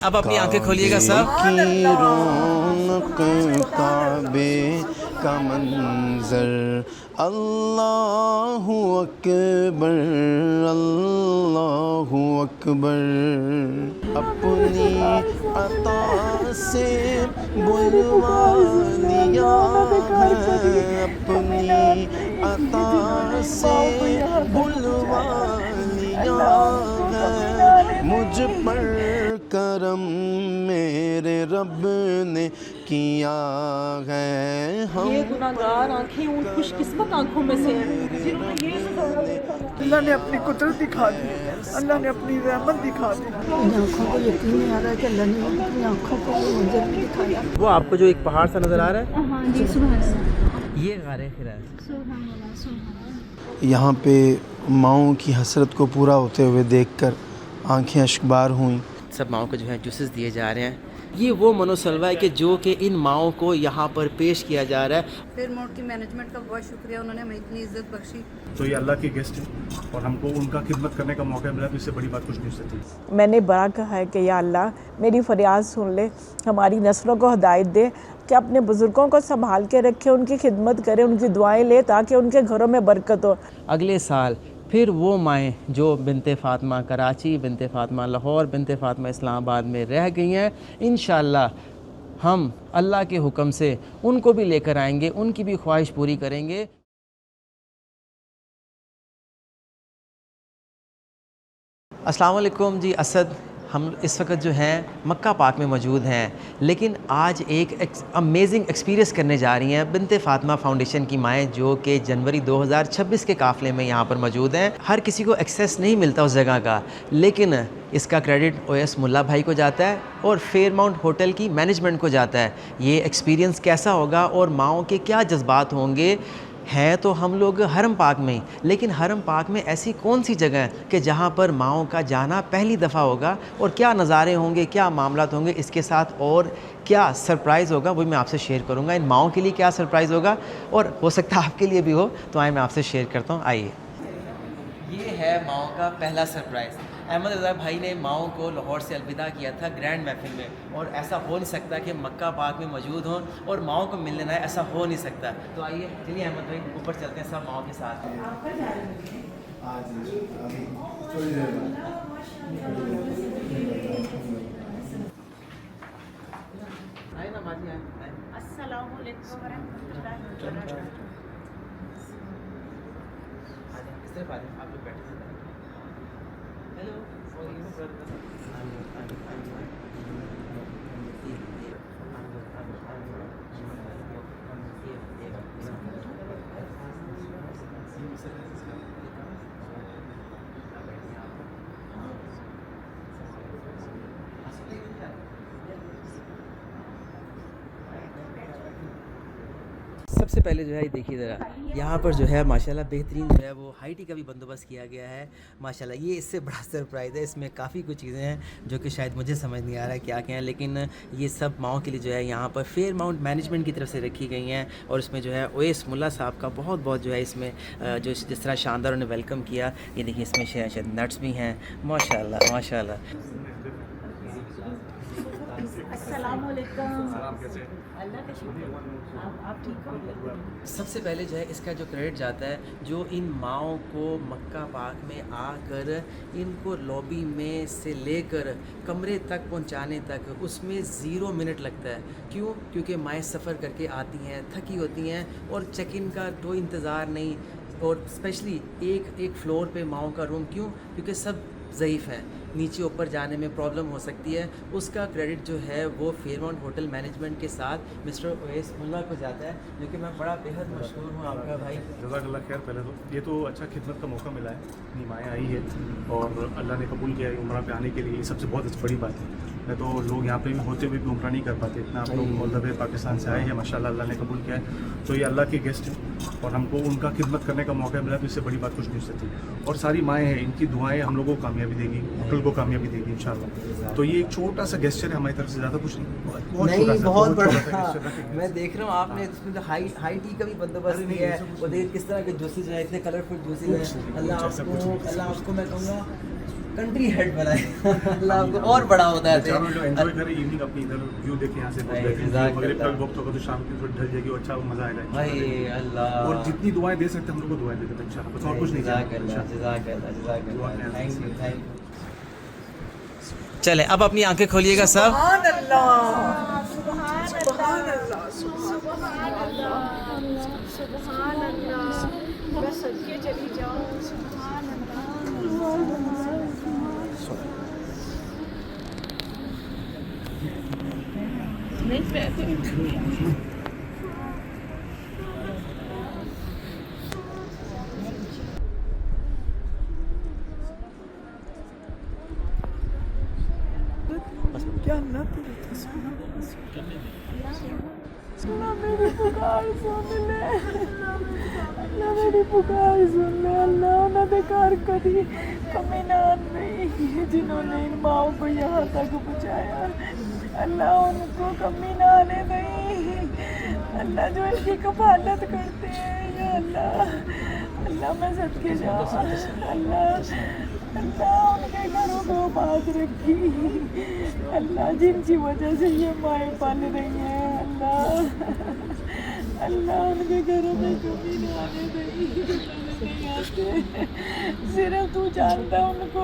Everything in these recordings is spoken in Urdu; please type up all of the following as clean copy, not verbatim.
اب اپنی آنکھیں کھولیے گا سب. کی رونق کعبے کا منظر، اللہ اکبر اللہ اکبر. اپنی عطا سے بلوا لیا ہے، اپنی عطا سے بلوا لیا ہے، مجھ پر کرم میرے رب نے کیا ہے. یہ گناہگار آنکھیں ان خوش قسمت آنکھوں میں سے ہیں جنہوں نے یہ سزا دیکھا. اللہ نے اپنی قدرت دکھا دی، اللہ نے اپنی رحمت دکھا دی. ان آنکھوں کو یقین نہیں آ رہا کہ اللہ نے اپنی آنکھوں کو وہ منظر بھی دکھایا. وہ آپ کو جو ایک پہاڑ سا نظر آ رہا ہے، ہاں جی، سبحان اللہ، یہ غار ہرا ہے. سبحان اللہ، سبحان اللہ. یہاں پہ ماؤں کی حسرت کو پورا ہوتے ہوئے دیکھ کر آنکھیں اشکبار ہوئیں. سب ماؤں کو جو ہے جوسز دیے جا رہے ہیں. یہ وہ منوسلوا ہے کہ جو کہ ان ماؤں کو یہاں پر پیش کیا جا رہا ہے. فیئرماؤنٹ کی مینجمنٹ کا بہت شکریہ، انہوں نے ہمیں اتنی عزت بخشی. تو یہ اللہ کے گیسٹ ہیں اور ہم کو ان کا خدمت کرنے کا موقع ملا، تو اس سے بڑی بات کچھ نہیں ہو سکتی. میں نے بڑا کہا ہے کہ یا اللہ میری فریاد سن لے، ہماری نسلوں کو ہدایت دے کہ اپنے بزرگوں کو سنبھال کے رکھے، ان کی خدمت کرے، ان کی دعائیں لے تاکہ ان کے گھروں میں برکت ہو. اگلے سال پھر وہ مائیں جو بنت فاطمہ کراچی، بنت فاطمہ لاہور، بنت فاطمہ اسلام آباد میں رہ گئی ہیں، انشاءاللہ ہم اللہ کے حکم سے ان کو بھی لے کر آئیں گے، ان کی بھی خواہش پوری کریں گے. السلام علیکم جی. اسد، ہم اس وقت جو ہیں مکہ پاک میں موجود ہیں، لیکن آج ایک امیزنگ ایکسپیرینس کرنے جا رہی ہیں بنت فاطمہ فاؤنڈیشن کی مائیں، جو کہ جنوری 2026 کے قافلے میں یہاں پر موجود ہیں. ہر کسی کو ایکسیس نہیں ملتا اس جگہ کا، لیکن اس کا کریڈٹ او ایس ملا بھائی کو جاتا ہے اور فیئرماؤنٹ ہوٹل کی مینجمنٹ کو جاتا ہے. یہ ایکسپیرینس کیسا ہوگا اور ماؤں کے کیا جذبات ہوں گے؟ ہیں تو ہم لوگ حرم پاک میں ہی، لیکن حرم پاک میں ایسی کون سی جگہ ہے کہ جہاں پر ماؤں کا جانا پہلی دفعہ ہوگا، اور کیا نظارے ہوں گے، کیا معاملات ہوں گے اس کے ساتھ، اور کیا سرپرائز ہوگا وہ میں آپ سے شیئر کروں گا. ان ماؤں کے لیے کیا سرپرائز ہوگا اور ہو سکتا ہے آپ کے لیے بھی ہو، تو آئیں میں آپ سے شیئر کرتا ہوں. آئیے. یہ ہے ماؤں کا پہلا سرپرائز. احمد رضا بھائی نے ماؤں کو لاہور سے الوداع کیا تھا گرینڈ محفل میں، اور ایسا ہو نہیں سکتا کہ مکہ پاک میں موجود ہوں اور ماؤں کو ملنے نہ آئے، ایسا ہو نہیں سکتا. تو آئیے چلیے احمد بھائی اوپر چلتے ہیں سب ماؤں کے ساتھ. السلام علیکم ورحمۃ اللہ وبرکاتہ. آپ لوگ بیٹھے. ہیلو. سب سے پہلے جو ہے دیکھیے ذرا، یہاں پر جو ہے ماشاءاللہ بہترین جو ہے وہ ہائی ٹی کا بھی بندوبست کیا گیا ہے ماشاءاللہ. یہ اس سے بڑا سرپرائز ہے. اس میں کافی کچھ چیزیں ہیں جو کہ شاید مجھے سمجھ نہیں آ رہا ہے کیا کیا ہیں، لیکن یہ سب ماؤں کے لیے جو ہے یہاں پر فیئر ماؤنٹ مینجمنٹ کی طرف سے رکھی گئی ہیں. اور اس میں جو ہے اویس ملا صاحب کا بہت بہت جو ہے اس میں جو جس طرح شاندار انہوں نے ویلکم کیا. یہ دیکھیے اس میں شاید نٹس بھی ہیں ماشاءاللہ ماشاءاللہ. السلام علیکم. اللہ کا شکر. آپ ٹھیک ہو؟ سب سے پہلے جو ہے اس کا جو کریڈٹ جاتا ہے جو ان ماؤں کو مکہ پاک میں آ کر ان کو لابی میں سے لے کر کمرے تک پہنچانے تک، اس میں 0 منٹ لگتا ہے. کیوں؟ کیونکہ مائیں سفر کر کے آتی ہیں، تھکی ہوتی ہیں، اور چیک ان کا کوئی انتظار نہیں. اور اسپیشلی ایک فلور پہ ماؤں کا روم. کیوں؟ کیونکہ سب ضعیف ہیں، نیچے اوپر جانے میں پرابلم ہو سکتی ہے. اس کا کریڈٹ جو ہے وہ فیئرماؤنٹ ہوٹل مینجمنٹ کے ساتھ مسٹر اویس ملا کو جاتا ہے، جو کہ میں بڑا بےحد مشکور ہوں آپ کا بھائی. جزاک اللہ خیر. پہلے تو یہ تو اچھا خدمت کا موقع ملا ہے، اپنی مائیں آئی ہے اور اللہ نے قبول کیا ہے عمرہ پہ آنے کے لیے. یہ سب سے بہت بڑی بات ہے. میں تو لوگ یہاں پہ بھی ہوتے ہوئے بھی عمرہ نہیں کر پاتے، اتنا آپ لوگ مطلب پاکستان سے آئے ہیں ماشاءاللہ، اللہ نے قبول کیا ہے. تو یہ اللہ کے گیسٹ ہیں اور ہم کو ان کا خدمت کرنے کا موقع ملا، تو اس سے بڑی بات کچھ نہیں ہو سکتی. اور ساری مائیں ہیں، ان کی دعائیں ہم لوگوں کو کامیابی دے گی، ہوٹل کو کامیابی دے گی انشاءاللہ. تو یہ ایک چھوٹا سا گیسچر ہے ہماری طرف سے، زیادہ کچھ نہیں، بہت بڑا. میں دیکھ رہا ہوں آپ نے اس میں ہائی ٹی کا بھی بندوبست کیا ہے، اور دیکھ کس طرح کے جوسز ہیں، اتنے کلرفل جوسز ہیں. اللہ آپ کو میں کہوں گا کنٹری ہیڈ بنائے اللہ آپ کو اور بڑا ہوتا ہے. چاروں لوگ انجوائے کریں ایوننگ اپنی ادھر ویو دیکھیں یہاں سے بہت بہترین مغرب کا وقت ہوگا تو شام کی تھوڑی ڈھل جائے گی اور اچھا مزہ آئے گا بھائی اللہ. اور جتنی دعائیں دے سکتے ہیں ہم لوگ کو دعائیں دے دیتے ہیں انشاءاللہ بس اور کچھ نہیں جزاک اللہ جزاک اللہ جزاک اللہ. Thank you thank you. چلیں اب اپنی آنکھیں کھولیے گا سب. سبحان اللہ سبحان اللہ سبحان اللہ سبحان اللہ. میں صدقے چلی جاؤں. سبحان اللہ. کیا اللہ تیری تصویر سنا میری پکار سن لے. اللہ میری پکار سن لے. اللہ انہوں نے کار کری کمی نان نہیں جنہوں نے ان ماؤں کو یہاں تک پہنچایا. اللہ ان کو کمی نہ آنے نہیں. اللہ جو ان کی کفالت کرتے ہیں یا اللہ. اللہ میں صدقے جاؤں. اللہ اللہ ان کے گھروں کو آباد رکھی. اللہ جن کی وجہ سے یہ مائیں پال رہی ہیں اللہ. اللہ ان کے گھروں میں کبھی نہ آنے دیں. صرف تو جانتا ہے ان کو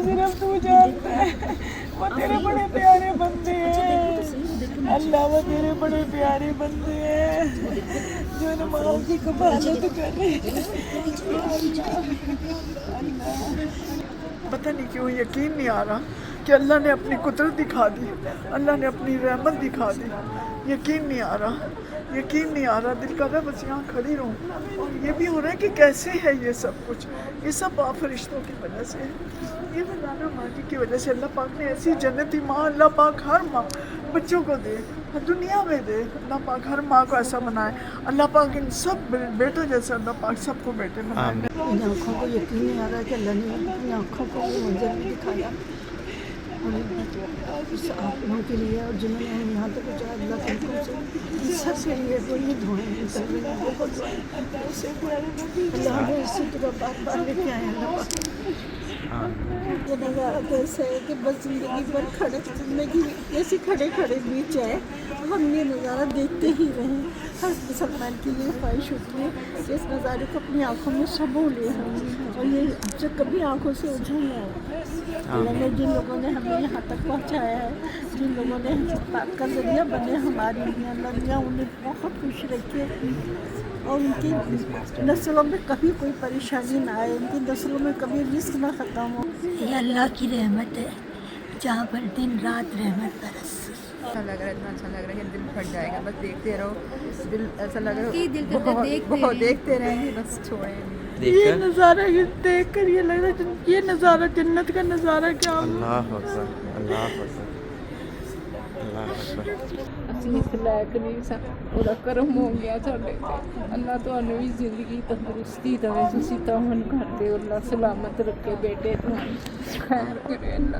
صرف تو جانتا ہے. وہ تیرے بڑے پیارے بندے ہیں اللہ. وہ تیرے بڑے پیارے بندے ہیں جو نماز کی کفالت کرے. پتہ نہیں کیوں یقین نہیں آ رہا کہ اللہ نے اپنی قدرت دکھا دی. اللہ نے اپنی رحمت دکھا دی. یقین نہیں آ رہا. یقین نہیں آ رہا. دل کا میں بس یہاں کھڑی رہوں. اور یہ بھی ہو رہا ہے کہ کیسے ہے یہ سب کچھ. یہ سب آپ فرشتوں کی وجہ سے ہے. یہ مولانا ماجی کی وجہ سے. اللہ پاک نے ایسی جنتی ماں اللہ پاک ہر ماں بچوں کو دے دنیا میں دے. اللہ پاک ہر ماں کو ایسا بنائے. اللہ پاک ان سب بیٹوں جیسے اللہ پاک سب کو بیٹے بنائے. ان آنکھوں کو یقین نہیں آ رہا کہ اللہ نے اپنی آنکھوں کو وہ منظر بھی دکھایا. اور اس آنکھوں کے لیے اور جنہوں نے ہم یہاں تک پہنچایا اللہ کے حکم سے ان سب کے لیے وہ یہ دعائیں کر رہے ہیں. بہت دعائیں اللہ نے اسی طرح بار بار لے کے آئے ہیں. اللہ پاک یہ نظارہ کیسے ہے کہ بس زندگی پر زندگی ایسے کھڑے بیچ آئے. ہم یہ نظارہ دیکھتے ہی رہیں. ہر مسلمان کی یہ خواہش ہوتی ہے کہ اس نظارے کو اپنی آنکھوں میں سبو لے ہم اور یہ جو کبھی آنکھوں سے اجھل نہ آئے. اللہ نے جن لوگوں نے ہمیں یہاں تک پہنچایا ہے جن لوگوں نے پاک کا ذریعہ بنے ہماری لیے اللہ انہیں بہت خوش رکھے اور ان کی نسلوں میں کبھی کوئی پریشانی نہ آئے. ان کی نسلوں میں کبھی رزق نہ ختم ہو. یہ اللہ کی رحمت ہے جہاں پر دن رات رحمت برس. اچھا لگ رہا ہے. اتنا اچھا لگ رہا ہے کہ دل پھٹ جائے گا. بس دیکھتے رہو. دل ایسا لگ رہا ہے بہت دیکھتے رہیں گے. بس چھوڑیں نہیں. یہ نظارہ دیکھ کر یہ لگ رہا ہے یہ نظارہ جنت کا نظارہ کیا. اللہ اکبر اللہ اکبر اللہ اکبر. ਅਸੀਂ ਇਸ ਲਾਇਕ ਨਹੀਂ ਸਾਂ. ਉਹਦਾ ਕਰਮ ਹੋ ਗਿਆ ਸਾਡੇ ਤੇ. ਅੱਲਾ ਤੁਹਾਨੂੰ ਵੀ ਜ਼ਿੰਦਗੀ ਤੰਦਰੁਸਤੀ ਦੇਵੇ. ਤੁਸੀਂ ਤਾਂ ਹੁਣ ਕਰਦੇ ਹੋ. ਅੱਲਾ ਸਲਾਮਤ ਰੱਖੇ ਬੇਟੇ ਤੁਹਾਨੂੰ ਖੈਰ ਕਰੇ ਅੱਲਾ.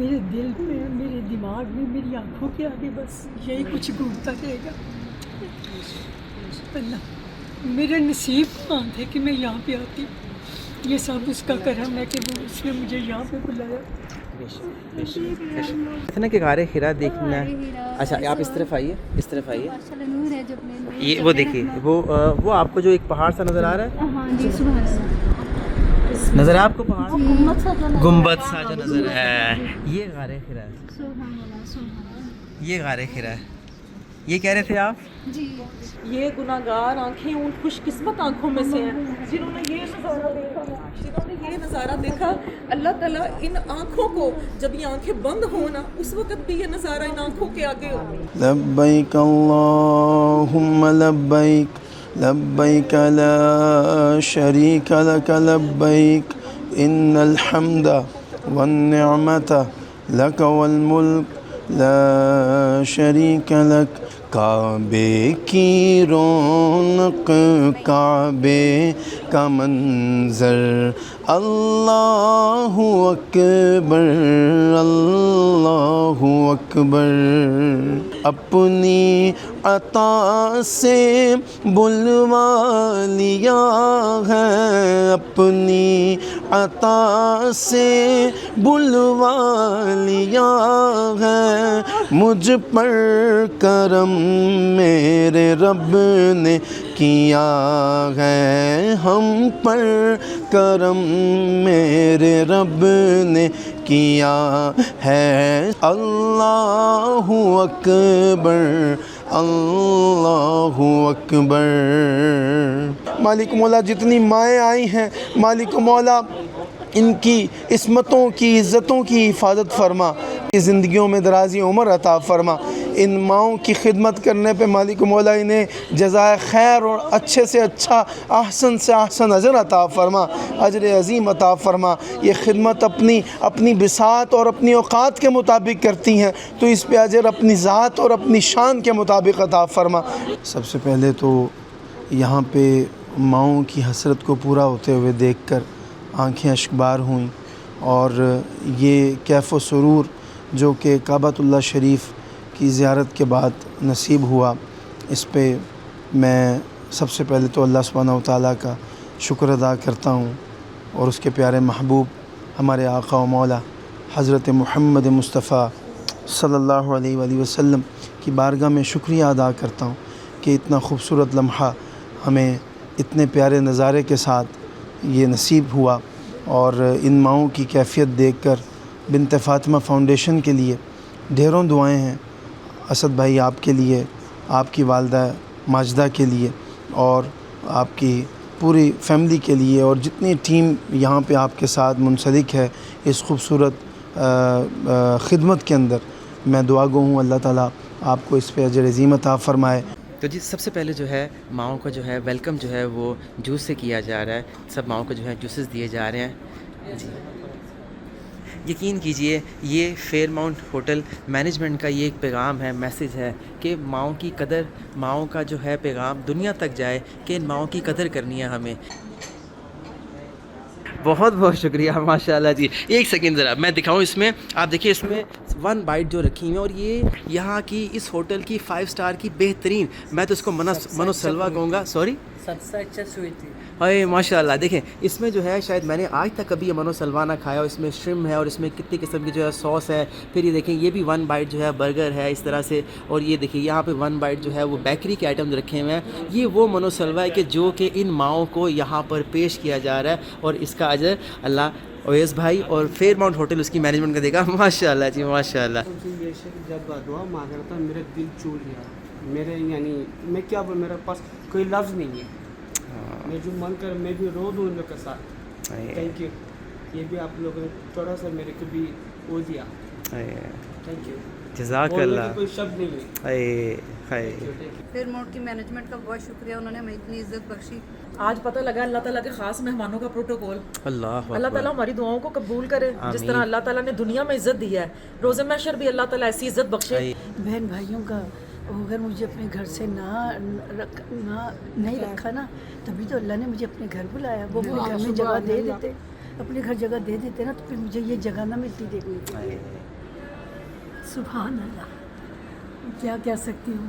میرے دل میں میرے دماغ میں میری آنکھوں کے آگے بس یہی کچھ گھومتا رہے گا. اللہ میرے نصیب کہاں تھے کہ میں یہاں پہ آتی. یہ سب اس کا کرم ہے کہ وہ اس نے مجھے یہاں پہ بلایا. اتنا کہ غار ہرا دیکھنا ہے. اچھا آپ اس طرف آئیے اس طرف آئیے. نور ہے جب میں یہ وہ دیکھیے وہ آپ کو جو ایک پہاڑ سا نظر آ رہا ہے. ہاں جی سبحان اللہ. نظر ہے آپ کو پہاڑ گنبد سا جو نظر ہے. یہ غار ہرا ہے. سبحان اللہ سبحان اللہ. یہ غار ہرا ہے. یہ کہہ رہے تھے آپ. جی یہ گناہگار آنکھیں ان خوش قسمت آنکھوں میں سے ہیں جنہوں نے یہ نظارہ دیکھا. اللہ تعالیٰ ان آنکھوں کو جب یہ آنکھیں بند ہوں نا اس وقت بھی یہ نظارہ ان آنکھوں کے آگے ہو. لبیک اللہم لبیک لبیک لا شریک لک لبیک ان الحمد والنعمت لک والملک لا شریک لک. کعبے کی رونق کعبے کا منظر اللہ اکبر اللہ اکبر. اپنی عطا سے بلوا لیا ہے، اپنی عطا سے بلوا لیا ہے، مجھ پر کرم میرے رب نے کیا ہے، ہم پر کرم میرے رب نے کیا ہے۔ اللہ اکبر، اللہ اکبر۔ مالک مولا جتنی مائیں آئی ہیں، مالک مولا ان کی عصمتوں کی، عزتوں کی حفاظت فرما، زندگیوں میں درازی عمر عطا فرما۔ ان ماؤں کی خدمت کرنے پہ مالک مولا انہیں جزائے خیر اور اچھے سے اچھا، احسن سے احسن اجر عطا فرما، اجر عظیم عطا فرما۔ یہ خدمت اپنی بساط اور اپنی اوقات کے مطابق کرتی ہیں، تو اس پہ اجر اپنی ذات اور اپنی شان کے مطابق عطا فرما۔ سب سے پہلے تو یہاں پہ ماؤں کی حسرت کو پورا ہوتے ہوئے دیکھ کر آنکھیں اشکبار ہوئیں، اور یہ کیف و سرور جو کہ کعبۃ اللہ شریف کی زیارت کے بعد نصیب ہوا، اس پہ میں سب سے پہلے تو اللہ سبحانہ و تعالیٰ کا شکر ادا کرتا ہوں، اور اس کے پیارے محبوب ہمارے آقا و مولا حضرت محمد مصطفیٰ صلی اللہ علیہ وآلہ وسلم کی بارگاہ میں شکریہ ادا کرتا ہوں کہ اتنا خوبصورت لمحہ ہمیں اتنے پیارے نظارے کے ساتھ یہ نصیب ہوا، اور ان ماؤں کی کیفیت دیکھ کر بنت فاطمہ فاؤنڈیشن کے لیے ڈھیروں دعائیں ہیں، اسد بھائی آپ کے لیے، آپ کی والدہ ماجدہ کے لیے، اور آپ کی پوری فیملی کے لیے، اور جتنی ٹیم یہاں پہ آپ کے ساتھ منسلک ہے اس خوبصورت خدمت کے اندر، میں دعا گو ہوں اللہ تعالیٰ آپ کو اس پہ اجر عظیم عطا فرمائے۔ تو جی سب سے پہلے جو ہے ماؤں کا جو ہے ویلکم جو ہے وہ جوس سے کیا جا رہا ہے، سب ماؤں کو جو ہے جوسز دیے جا رہے ہیں جی۔ یقین کیجئے یہ فیئر ماؤنٹ ہوٹل مینجمنٹ کا یہ ایک پیغام ہے، میسیج ہے کہ ماؤں کی قدر، ماؤں کا جو ہے پیغام دنیا تک جائے کہ ان ماؤں کی قدر کرنی ہے ہمیں۔ بہت بہت شکریہ، ماشاءاللہ جی۔ ایک سیکنڈ ذرا میں دکھاؤں، اس میں آپ دیکھیے، اس میں 1 بائٹ جو رکھی ہوئی ہیں، اور یہ یہاں کی اس ہوٹل کی 5 اسٹار کی بہترین، میں تو اس کو منو سلوا کہوں گا، سوری سب سے اچھا سویٹ ہائے ماشاء اللہ۔ دیکھیں اس میں جو ہے شاید میں نے آج تک کبھی یہ منو سلوا نہ کھایا، اور اس میں شرم ہے، اور اس میں کتنی قسم کی جو ہے سوس ہے، پھر یہ دیکھیں یہ بھی 1 بائٹ جو ہے برگر ہے اس طرح سے، اور یہ دیکھیں یہاں پہ 1 بائٹ جو ہے وہ بیکری کے آئٹم رکھے ہوئے ہیں۔ یہ وہ منو سلوا ہے کہ جو کہ ان ماؤں کو یہاں پر پیش کیا جا رہا ہے، اور اس کا اجر اللہ اویس بھائی اور فیئر ماؤنٹ ہوٹل اس کی مینجمنٹ کا دے گا، ماشاء اللہ جی ماشاء اللہ۔ جب دعا مانگتا میرا دل چور گیا، میرے یعنی میں کیا بول، میرے پاس کوئی لفظ نہیں ہے، میں جو من کر میں بھی رو دوں ان لوگ کے ساتھ۔ تھینک یو، یہ بھی آپ لوگوں نے تھوڑا سا میرے کو بھی وہ دیا، تھینک یو، جزاک اللہ۔ کوئی شبد نہیں ہے۔ فیئر ماؤنٹ کی مینجمنٹ کا بہت شکریہ، انہوں نے ہمیں اتنی عزت بخشی۔ آج پتہ لگا اللہ تعالیٰ کے خاص مہمانوں کا پروٹوکول۔ اللہ تعالیٰ ہماری دعاؤں کو قبول کرے، جس طرح اللہ تعالیٰ نے دنیا میں عزت دی ہے، روز محشر بھی اللہ تعالیٰ ایسی عزت بخشے۔ بہن بھائیوں کا اگر مجھے اپنے گھر سے نہیں رکھا نا، تبھی تو اللہ نے مجھے اپنے گھر بلایا۔ وہ اپنے گھر میں جگہ دے دیتے، اپنے گھر جگہ دے دیتے نا، تو پھر مجھے یہ جگہ نہ ملتی دیکھنے کے لیے۔ سبحان اللہ، کیا کہہ سکتی ہوں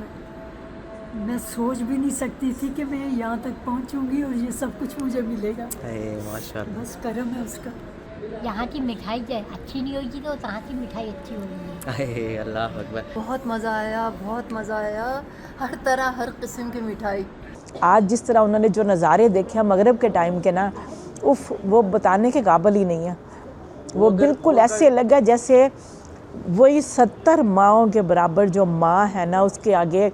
میں سوچ بھی نہیں سکتی تھی کہ میں یہاں تک پہنچوں گی اور یہ سب کچھ مجھے ملے گا۔ ماشاءاللہ، بس کرم ہے اس کا۔ یہاں کی مٹھائی اچھی نہیں ہوگی تو وہاں کی مٹھائی اچھی ہوگی۔ اللہ اکبر، بہت مزہ آیا، بہت مزہ آیا، ہر طرح ہر قسم کی مٹھائی۔ آج جس طرح انہوں نے جو نظارے دیکھے مغرب کے ٹائم کے نا، وہ بتانے کے قابل ہی نہیں ہے۔ وہ بالکل ایسے لگا جیسے وہی 70 ماؤں کے برابر جو ماں ہے نا، اس کے آگے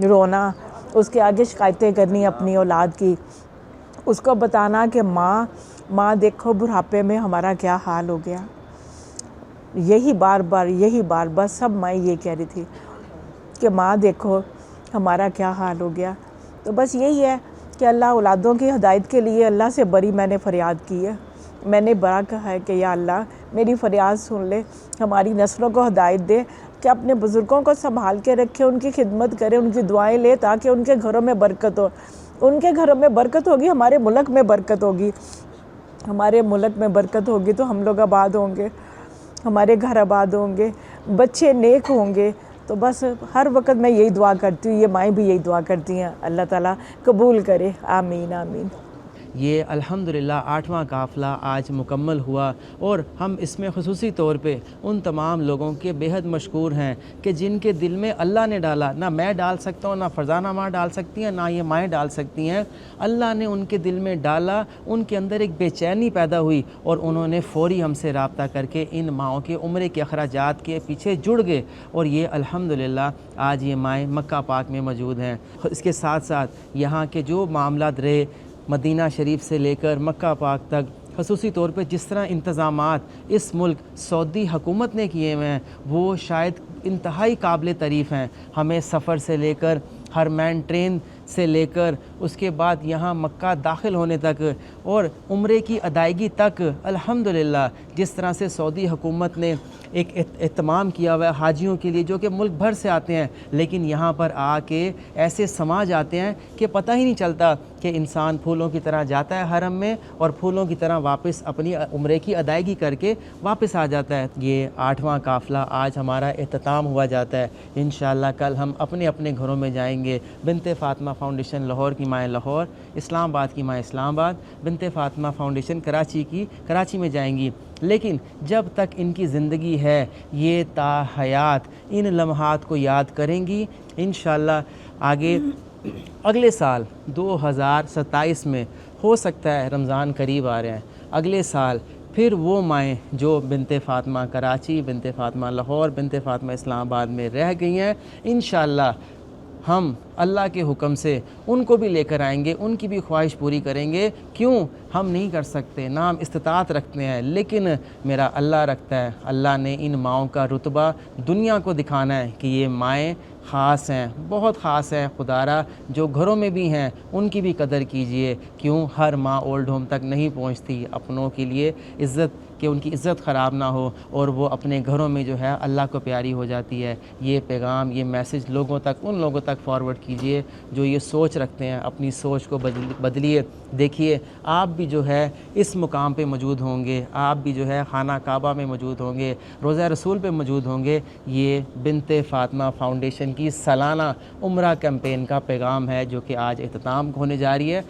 رونا، اس کے آگے شکایتیں کرنی اپنی اولاد کی، اس کو بتانا کہ ماں دیکھو بڑھاپے میں ہمارا کیا حال ہو گیا۔ یہی بار بار سب مائیں یہ کہہ رہی تھی کہ ماں دیکھو ہمارا کیا حال ہو گیا۔ تو بس یہی ہے کہ اللہ اولادوں کی ہدایت کے لیے اللہ سے بڑی میں نے فریاد کی ہے۔ میں نے بڑا کہا ہے کہ یا اللہ میری فریاد سن لے، ہماری نسلوں کو ہدایت دے کہ اپنے بزرگوں کو سنبھال کے رکھے، ان کی خدمت کرے، ان کی دعائیں لے، تاکہ ان کے گھروں میں برکت ہو۔ ان کے گھروں میں برکت ہوگی، ہمارے ملک میں برکت ہوگی۔ ہمارے ملک میں برکت ہوگی تو ہم لوگ آباد ہوں گے، ہمارے گھر آباد ہوں گے، بچے نیک ہوں گے، تو بس ہر وقت میں یہی دعا کرتی ہوں, یہ مائیں بھی یہی دعا کرتی ہیں, اللہ تعالیٰ قبول کرے, آمین آمین. یہ الحمدللہ 8واں قافلہ آج مکمل ہوا, اور ہم اس میں خصوصی طور پہ ان تمام لوگوں کے بےحد مشکور ہیں کہ جن کے دل میں اللہ نے ڈالا, نہ میں ڈال سکتا ہوں, نہ فرزانہ ماں ڈال سکتی ہیں, نہ یہ مائیں ڈال سکتی ہیں, اللہ نے ان کے دل میں ڈالا, ان کے اندر ایک بے چینی پیدا ہوئی اور انہوں نے فوری ہم سے رابطہ کر کے ان ماؤں کے عمرے کے اخراجات کے پیچھے جڑ گئے, اور یہ الحمدللہ آج یہ مائیں مکہ پاک میں موجود ہیں. اس کے ساتھ ساتھ یہاں کے جو معاملات رہے مدینہ شریف سے لے کر مکہ پاک تک, خصوصی طور پہ جس طرح انتظامات اس ملک سعودی حکومت نے کیے ہوئے ہیں وہ شاید انتہائی قابل تعریف ہیں. ہمیں سفر سے لے کر ہرمین ٹرین سے لے کر اس کے بعد یہاں مکہ داخل ہونے تک اور عمرے کی ادائیگی تک الحمدللہ جس طرح سے سعودی حکومت نے ایک اہتمام کیا ہوا ہے حاجیوں کے لیے جو کہ ملک بھر سے آتے ہیں, لیکن یہاں پر آ کے ایسے سما جاتے ہیں کہ پتہ ہی نہیں چلتا کہ انسان پھولوں کی طرح جاتا ہے حرم میں اور پھولوں کی طرح واپس اپنی عمرے کی ادائیگی کر کے واپس آ جاتا ہے. یہ 8واں قافلہ آج ہمارا اختتام ہوا جاتا ہے. انشاءاللہ کل ہم اپنے اپنے گھروں میں جائیں گے. بنت فاطمہ فاؤنڈیشن لاہور کی مائیں لاہور, اسلام آباد کی مائیں اسلام آباد, بنت فاطمہ فاؤنڈیشن کراچی میں جائیں گی. لیکن جب تک ان کی زندگی ہے یہ تا حیات ان لمحات کو یاد کریں گی. انشاءاللہ آگے اگلے سال 2027 میں ہو سکتا ہے رمضان قریب آ رہے ہیں, اگلے سال پھر وہ مائیں جو بنت فاطمہ کراچی, بنت فاطمہ لاہور, بنت فاطمہ اسلام آباد میں رہ گئی ہیں, انشاءاللہ ہم اللہ کے حکم سے ان کو بھی لے کر آئیں گے, ان کی بھی خواہش پوری کریں گے. کیوں ہم نہیں کر سکتے, نہ ہم استطاعت رکھتے ہیں, لیکن میرا اللہ رکھتا ہے. اللہ نے ان ماؤں کا رتبہ دنیا کو دکھانا ہے کہ یہ مائیں خاص ہیں, بہت خاص ہیں. خدارا جو گھروں میں بھی ہیں ان کی بھی قدر کیجئے. کیوں ہر ماں اولڈ ہوم تک نہیں پہنچتی, اپنوں کے لیے عزت کہ ان کی عزت خراب نہ ہو اور وہ اپنے گھروں میں جو ہے اللہ کو پیاری ہو جاتی ہے. یہ پیغام, یہ میسج لوگوں تک, ان لوگوں تک فارورڈ کیجئے جو یہ سوچ رکھتے ہیں. اپنی سوچ کو بدلیے. دیکھیے آپ بھی جو ہے اس مقام پہ موجود ہوں گے, آپ بھی جو ہے خانہ کعبہ میں موجود ہوں گے, روضہ رسول پہ موجود ہوں گے. یہ بنت فاطمہ فاؤنڈیشن کی سالانہ عمرہ کیمپین کا پیغام ہے جو کہ آج اختتام ہونے جا رہی ہے,